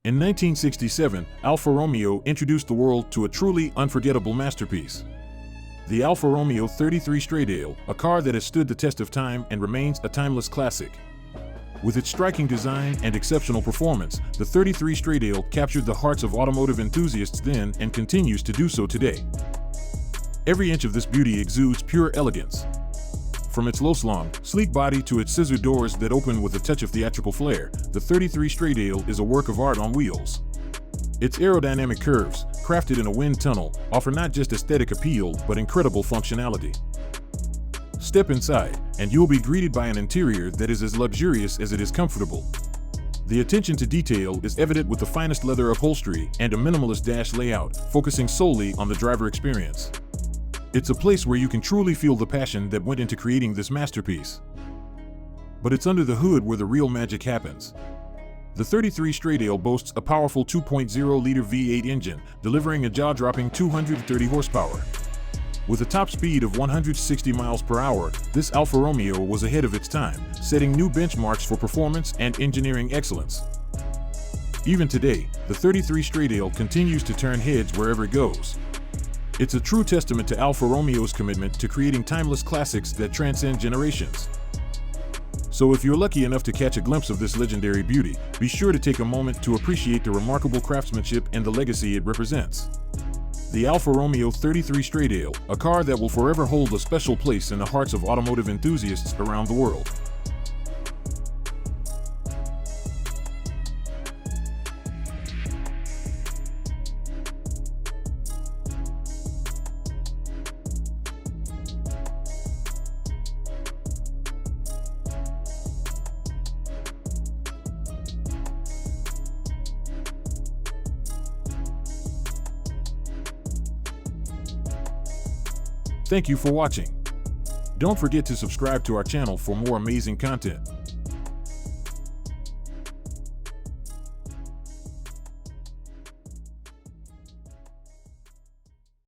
In 1967, Alfa Romeo introduced the world to a truly unforgettable masterpiece. The Alfa Romeo 33 Stradale, a car that has stood the test of time and remains a timeless classic. With its striking design and exceptional performance, the 33 Stradale captured the hearts of automotive enthusiasts then and continues to do so today. Every inch of this beauty exudes pure elegance. From its low-slung, sleek body to its scissor doors that open with a touch of theatrical flair, the 33 Stradale is a work of art on wheels. Its aerodynamic curves, crafted in a wind tunnel, offer not just aesthetic appeal but incredible functionality. Step inside, and you'll be greeted by an interior that is as luxurious as it is comfortable. The attention to detail is evident with the finest leather upholstery and a minimalist dash layout, focusing solely on the driver experience. It's a place where you can truly feel the passion that went into creating this masterpiece. But it's under the hood where the real magic happens. The 33 Stradale boasts a powerful 2.0-liter V8 engine, delivering a jaw-dropping 230 horsepower. With a top speed of 160 miles per hour, this Alfa Romeo was ahead of its time, setting new benchmarks for performance and engineering excellence. Even today, the 33 Stradale continues to turn heads wherever it goes. It's a true testament to Alfa Romeo's commitment to creating timeless classics that transcend generations. So if you're lucky enough to catch a glimpse of this legendary beauty, be sure to take a moment to appreciate the remarkable craftsmanship and the legacy it represents. The Alfa Romeo 33 Stradale, a car that will forever hold a special place in the hearts of automotive enthusiasts around the world. Thank you for watching. Don't forget to subscribe to our channel for more amazing content.